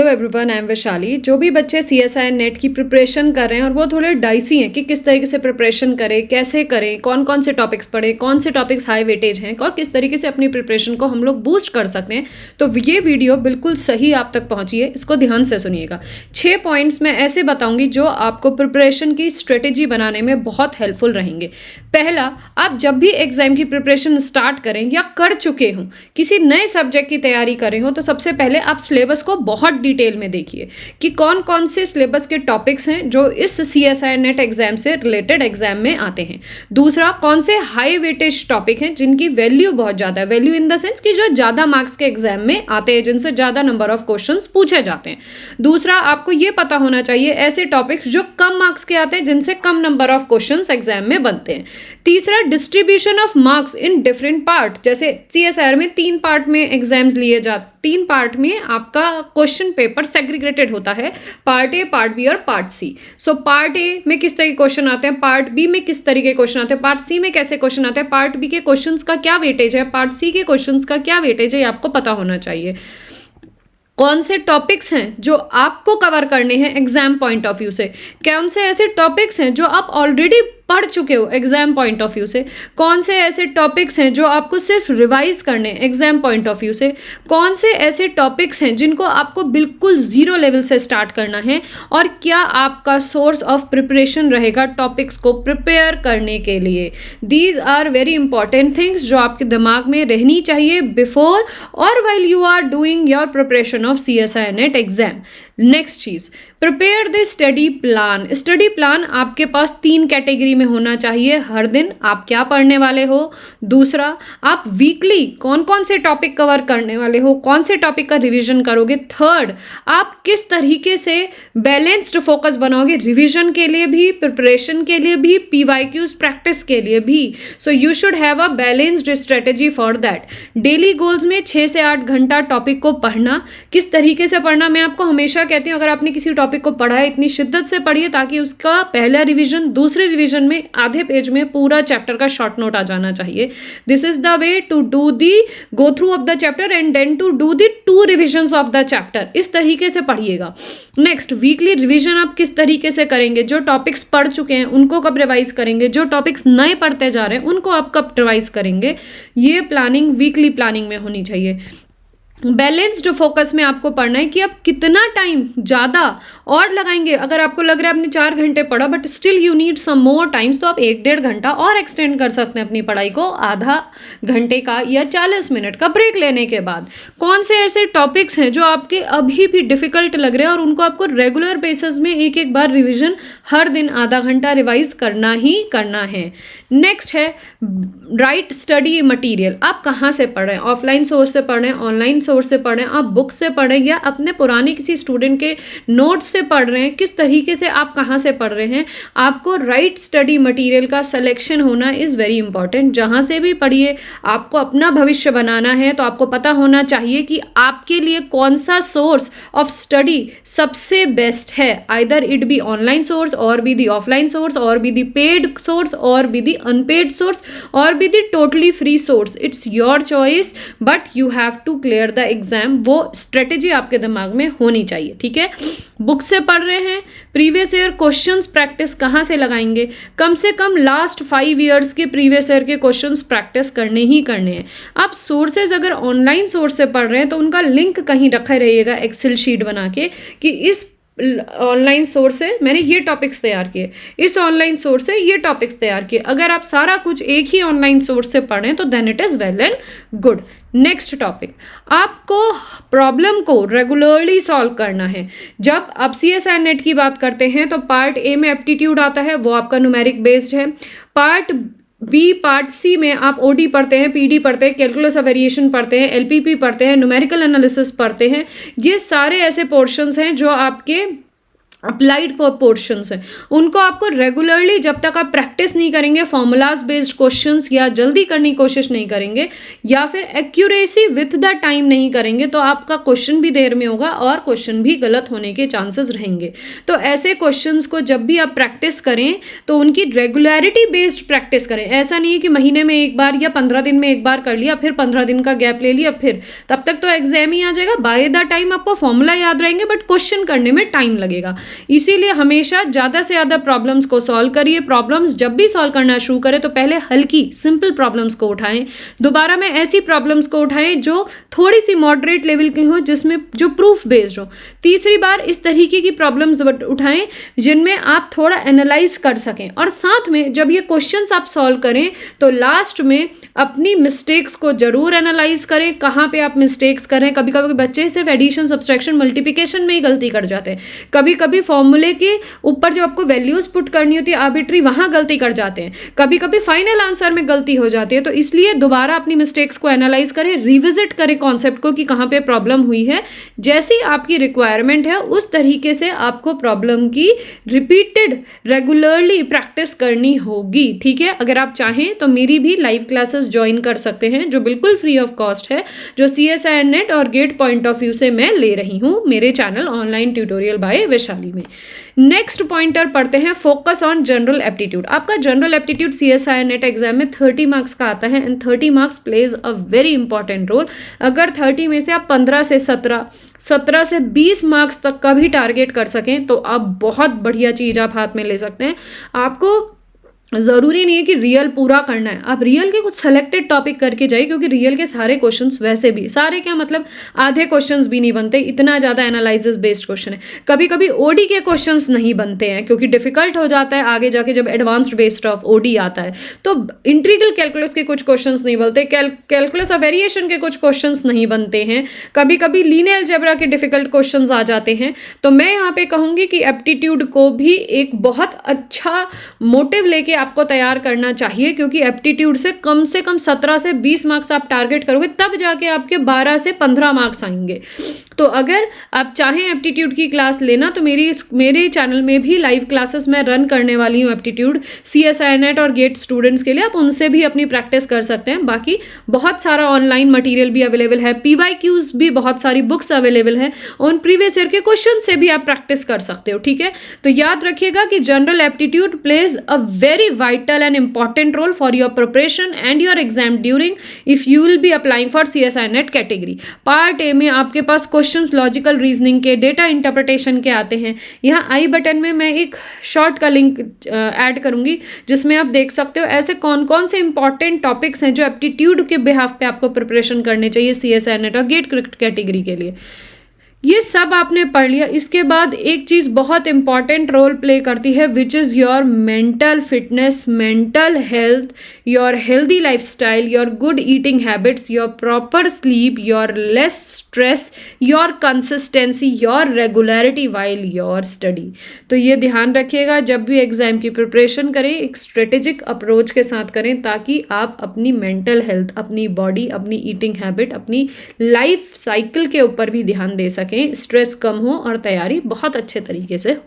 Hello everyone, I am Vaishali. जो भी बच्चे सीएसआई नेट की प्रिपरेशन कर रहे हैं और वो थोड़े डाइसी हैं कि किस तरीके से प्रिपरेशन करें, कैसे करें, कौन कौन से टॉपिक्स पढ़ें, कौन से टॉपिक्स हाई वेटेज हैं और किस तरीके से अपनी प्रिपरेशन को हम लोग बूस्ट कर सकते हैं, तो ये वीडियो बिल्कुल सही आप तक पहुंची है। इसको ध्यान से सुनिएगा। 6 पॉइंट्स मैं ऐसे बताऊंगी जो आपको प्रिपरेशन की स्ट्रेटेजी बनाने में बहुत हेल्पफुल रहेंगे। पहला, आप जब भी एग्जाम की प्रिपरेशन स्टार्ट करें या कर चुके हों, किसी नए सब्जेक्ट की तैयारी कर रहे हो, तो सबसे पहले आप सिलेबस को बहुत डिटेल में देखिए कि कौन कौन से सिलेबस के टॉपिक्स हैं जो इस सीएसआई नेट एग्जाम से रिलेटेड एग्जाम में आते हैं। दूसरा, कौन से हाई वेटेज टॉपिक हैं जिनकी वैल्यू बहुत ज़्यादा है, वैल्यू इन द सेंस कि जो ज़्यादा मार्क्स के एग्जाम में आते हैं, जिनसे ज़्यादा नंबर ऑफ क्वेश्चंस पूछे जाते हैं। दूसरा, आपको ये पता होना चाहिए ऐसे टॉपिक्स जो कम मार्क्स के आते हैं, जिनसे कम नंबर ऑफ क्वेश्चंस एग्जाम में बनते हैं। तीसरा, distribution of marks in different part. जैसे सीएसआई में 3 पार्ट में एग्जाम्स लिए जाते, 3 पार्ट में आपका क्वेश्चन पेपर सेग्रीगेटेड होता है, पार्ट ए, पार्ट बी और part C. So part A में किस तरह के क्वेश्चन आते हैं, पार्ट बी में किस तरीके के क्वेश्चन आते हैं, पार्ट सी में कैसे क्वेश्चन आते हैं, पार्ट बी के क्वेश्चंस का क्या वेटेज है, पार्ट सी के क्वेश्चंस का क्या वेटेज है, ये आपको पता होना चाहिए। कौन से टॉपिक्स हैं जो आपको कवर करने हैं एग्जाम पॉइंट ऑफ व्यू से, कौन से ऐसे टॉपिक्स हैं जो आप ऑलरेडी पढ़ चुके हो एग्जाम पॉइंट ऑफ व्यू से, कौन से ऐसे टॉपिक्स हैं जो आपको सिर्फ रिवाइज करने हैं एग्जाम पॉइंट ऑफ व्यू से, कौन से ऐसे टॉपिक्स हैं जिनको आपको बिल्कुल जीरो लेवल से स्टार्ट करना है, और क्या आपका सोर्स ऑफ प्रिपरेशन रहेगा टॉपिक्स को प्रिपेयर करने के लिए। These are very important things जो आपके दिमाग में रहनी चाहिए बिफोर और while you are doing your preparation of CSI NET exam. Next चीज, prepare the study plan. Study plan आपके पास 3 कैटेगरी में होना चाहिए। हर दिन आप क्या पढ़ने वाले हो, दूसरा आप वीकली कौन कौन से टॉपिक कवर करने वाले हो, कौन से टॉपिक का रिवीजन करोगे, थर्ड आप किस तरीके से बैलेंस्ड फोकस बनाओगे रिवीजन के लिए भी, प्रिपरेशन के लिए भी, पीवाईक्यूज प्रैक्टिस के लिए भी। So you should have a balanced strategy for that. Daily goals में 6 से 8 घंटा टॉपिक को पढ़ना। किस तरीके से पढ़ना, मैं आपको हमेशा कहती हूँ, अगर आपने किसी टॉपिक को पढ़ा है इतनी शिद्दत से पढ़िए ताकि उसका पहला रिवीजन दूसरे रिवीजन में आधे पेज में पूरा चैप्टर का शॉर्ट नोट आ जाना चाहिए। This is the way to do the go through of the chapter and then to do the 2 revisions of the chapter. इस तरीके से पढ़िएगा। नेक्स्ट, वीकली रिवीजन आप किस तरीके से करेंगे, जो टॉपिक्स पढ़ चुके हैं उनको कब रिवाइज करेंगे, जो टॉपिक्स नए पढ़ते जा रहे हैं उनको आप कब रिवाइज करेंगे, ये प्लानिंग वीकली प्लानिंग में होनी चाहिए। बैलेंस्ड फोकस में आपको पढ़ना है कि आप कितना टाइम ज़्यादा और लगाएंगे। अगर आपको लग रहा है आपने 4 घंटे पढ़ा but still you need some more times, तो आप 1-1.5 घंटा और एक्सटेंड कर सकते हैं अपनी पढ़ाई को, आधा घंटे का या 40 मिनट का ब्रेक लेने के बाद। कौन से ऐसे टॉपिक्स हैं जो आपके अभी भी डिफ़िकल्ट लग रहे हैं और उनको आपको रेगुलर बेसिस में एक बार रिविजन हर दिन आधा घंटा रिवाइज करना ही करना है। नेक्स्ट है राइट स्टडी मटीरियल। आप कहाँ से पढ़ रहे हैं, ऑफलाइन सोर्स से पढ़ रहे हैं, ऑनलाइन सोर्स से पढ़ रहे हैं, आप बुक से पढ़ रहे हैं या अपने पुराने किसी स्टूडेंट के नोट्स से पढ़ रहे हैं, किस तरीके से आप कहाँ से पढ़ रहे हैं। आपको राइट स्टडी मटेरियल का सिलेक्शन होना इज़ वेरी इंपॉर्टेंट। जहाँ से भी पढ़िए, आपको अपना भविष्य बनाना है तो आपको पता होना चाहिए कि आपके लिए कौन सा सोर्स ऑफ स्टडी सबसे बेस्ट है। Either it be online source or be the offline source or be the paid source or be the unpaid source or be the totally free source. It's your choice but you have to clear the exam. वो strategy आपके दिमाग में होनी चाहिए, ठीक है। Book से पढ़ रहे हैं, प्रीवियस ईयर क्वेश्चंस प्रैक्टिस कहाँ से लगाएंगे, कम से कम लास्ट 5 ईयर्स के प्रीवियस ईयर के क्वेश्चंस प्रैक्टिस करने ही करने हैं। आप सोर्सेज अगर ऑनलाइन सोर्स से पढ़ रहे हैं तो उनका लिंक कहीं रखा रहिएगा एक्सेल शीट बना के कि इस ऑनलाइन सोर्स से मैंने ये टॉपिक्स तैयार किए, इस ऑनलाइन सोर्स से ये टॉपिक्स तैयार किए। अगर आप सारा कुछ एक ही ऑनलाइन सोर्स से पढ़ें तो then it is well and good. Next topic, आपको प्रॉब्लम को रेगुलरली सॉल्व करना है। जब आप सीएसआई नेट की बात करते हैं तो पार्ट ए में एप्टीट्यूड आता है, वो आपका न्यूमेरिक बेस्ड है। पार्ट बी, पार्ट सी में आप ओडी पढ़ते हैं, पीडी पढ़ते हैं, कैलकुलस ऑफ वेरिएशन पढ़ते हैं, एलपीपी पढ़ते हैं, न्यूमेरिकल एनालिसिस पढ़ते हैं। ये सारे ऐसे पोर्शंस हैं जो आपके अप्लाइड पोर्शंस हैं, उनको आपको रेगुलरली, जब तक आप प्रैक्टिस नहीं करेंगे फॉर्मूलाज बेस्ड क्वेश्चंस, या जल्दी करने की कोशिश नहीं करेंगे, या फिर एक्यूरेसी विथ द टाइम नहीं करेंगे, तो आपका क्वेश्चन भी देर में होगा और क्वेश्चन भी गलत होने के चांसेस रहेंगे। तो ऐसे क्वेश्चंस को जब भी आप प्रैक्टिस करें तो उनकी रेगुलरिटी बेस्ड प्रैक्टिस करें। ऐसा नहीं है कि महीने में एक बार या 15 दिन में एक बार कर लिया, फिर 15 दिन का गैप ले लिया, फिर तब तक तो एग्जाम ही आ जाएगा। बाय द टाइम आपको फॉर्मूला याद रहेंगे बट क्वेश्चन करने में टाइम लगेगा। इसीलिए हमेशा ज़्यादा से ज़्यादा प्रॉब्लम्स को सॉल्व करिए। प्रॉब्लम्स जब भी सॉल्व करना शुरू करें तो पहले हल्की सिंपल प्रॉब्लम्स को उठाएं, दोबारा में ऐसी प्रॉब्लम्स को उठाएं जो थोड़ी सी मॉडरेट लेवल की हो, जिसमें जो प्रूफ बेस्ड हो। तीसरी बार इस तरीके की प्रॉब्लम्स उठाएं जिनमें आप थोड़ा एनालाइज कर सकें, और साथ में जब ये क्वेश्चंस आप सॉल्व करें तो लास्ट में अपनी मिस्टेक्स को जरूर एनालाइज करें, कहाँ पे आप मिस्टेक्स करें। कभी कभी बच्चे सिर्फ एडिशन, सब्सट्रैक्शन, मल्टीप्लिकेशन में ही गलती कर जाते हैं। कभी कभी फॉर्मूले के ऊपर जब आपको वैल्यूज पुट करनी होती है आर्बिट्री, वहां गलती कर जाते हैं। कभी कभी फाइनल आंसर में गलती हो जाती है। तो इसलिए दोबारा अपनी मिस्टेक्स को एनालाइज करें, रिविजिट करें कॉन्सेप्ट को कि कहाँ पे प्रॉब्लम हुई है। जैसी आपकी रिक्वायरमेंट है उस तरीके से आपको प्रॉब्लम की रिपीटेड रेगुलरली प्रैक्टिस करनी होगी। ठीक है, अगर आप चाहें तो मेरी भी लाइव क्लासेस ज्वाइन कर सकते हैं जो बिल्कुल फ्री ऑफ कॉस्ट है, जो CSIR नेट और गेट पॉइंट ऑफ व्यू से मैं ले रही हूँ मेरे channel online tutorial by Vaishali में। नेक्स्ट पॉइंटर पढ़ते हैं, फोकस ऑन जनरल एप्टीट्यूड। आपका general aptitude CSIR NET exam में 30 मार्क्स का आता है and 30 marks plays a very important role. अगर 30 में से आप 15 से 17 से 20 मार्क्स तक का भी टारगेट कर सकें तो आप बहुत बढ़िया चीज़ आप हाथ में ले सकते हैं। आपको ज़रूरी नहीं है कि रियल पूरा करना है, आप रियल के कुछ सेलेक्टेड टॉपिक करके जाइए, क्योंकि रियल के सारे क्वेश्चंस वैसे भी सारे, क्या मतलब आधे क्वेश्चंस भी नहीं बनते, इतना ज़्यादा एनालिसिस बेस्ड क्वेश्चन है। कभी कभी ओडी के क्वेश्चंस नहीं बनते हैं क्योंकि डिफिकल्ट हो जाता है आगे जाके जब एडवांस्ड बेस्ड ऑफ ओडी आता है। तो इंटीग्रल कैलकुलस के कुछ क्वेश्चंस नहीं बनते, कैलकुलस ऑफ वेरिएशन के कुछ क्वेश्चंस नहीं बनते हैं, कभी कभी लीनियर अलजेब्रा के डिफिकल्ट क्वेश्चंस आ जाते हैं। तो मैं यहाँ पे कहूँगी कि एप्टीट्यूड को भी एक बहुत अच्छा मोटिव लेके आपको तैयार करना चाहिए, क्योंकि एप्टीट्यूड से कम 17 से 20 मार्क्स आप टारगेट करोगे तब जाके आपके 12 से 15 मार्क्स आएंगे। तो अगर आप चाहें एप्टीट्यूड की क्लास लेना तो मेरे चैनल में भी लाइव क्लासेस मैं रन करने वाली हूँ एप्टीट्यूड CSIR नेट और गेट स्टूडेंट्स के लिए, आप उनसे भी अपनी प्रैक्टिस कर सकते हैं। बाकी बहुत सारा ऑनलाइन मटेरियल भी अवेलेबल है, PYQs भी बहुत सारी बुक्स अवेलेबल है, उन प्रीवियस ईयर के क्वेश्चन से भी आप प्रैक्टिस कर सकते हो। ठीक है, तो याद रखिएगा कि general aptitude plays a very vital and important role for your preparation and your exam during if you will be applying for CSIR NET category. Part A में आपके पास क्वेश्चंस लॉजिकल रीजनिंग के, डेटा इंटरप्रिटेशन के आते हैं। यहाँ आई button में मैं एक शॉर्ट का लिंक ऐड करूंगी जिसमें आप देख सकते हो ऐसे कौन कौन से इंपॉर्टेंट टॉपिक्स हैं जो एप्टीट्यूड के बिहाफ पे आपको प्रिपरेशन करने चाहिए CSIR नेट और गेट कैटेगरी के लिए। ये सब आपने पढ़ लिया। इसके बाद एक चीज़ बहुत इंपॉर्टेंट रोल प्ले करती है which is your mental fitness, mental health, your healthy lifestyle, your good eating habits, your proper sleep, your less stress, your consistency, your regularity while your study. तो ये ध्यान रखिएगा जब भी एग्जाम की preparation करें एक स्ट्रेटेजिक अप्रोच के साथ करें ताकि आप अपनी मेंटल हेल्थ, अपनी बॉडी, अपनी ईटिंग हैबिट, अपनी लाइफ साइकिल के ऊपर भी ध्यान दे सकें, स्ट्रेस कम हो और तैयारी बहुत अच्छे तरीके से हो।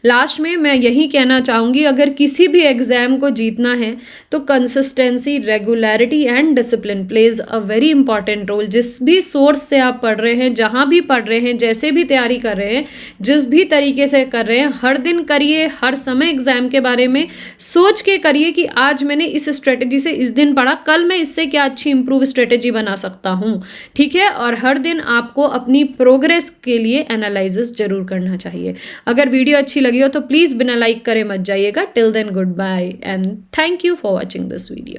लास्ट में मैं यही कहना चाहूँगी, अगर किसी भी एग्ज़ाम को जीतना है तो consistency, regularity and discipline plays a very important role. जिस भी सोर्स से आप पढ़ रहे हैं, जहाँ भी पढ़ रहे हैं, जैसे भी तैयारी कर रहे हैं, जिस भी तरीके से कर रहे हैं, हर दिन करिए, हर समय एग्ज़ाम के बारे में सोच के करिए कि आज मैंने इस स्ट्रेटेजी से इस दिन पढ़ा, कल मैं इससे क्या अच्छी इंप्रूव स्ट्रेटेजी बना सकता हूँ। ठीक है, और हर दिन आपको अपनी प्रोग्रेस के लिए एनालिसिस जरूर करना चाहिए। अगर वीडियो अच्छी लगी हो तो प्लीज़ बिना लाइक करे मत जाइएगा। Till then goodbye and thank you for watching this video.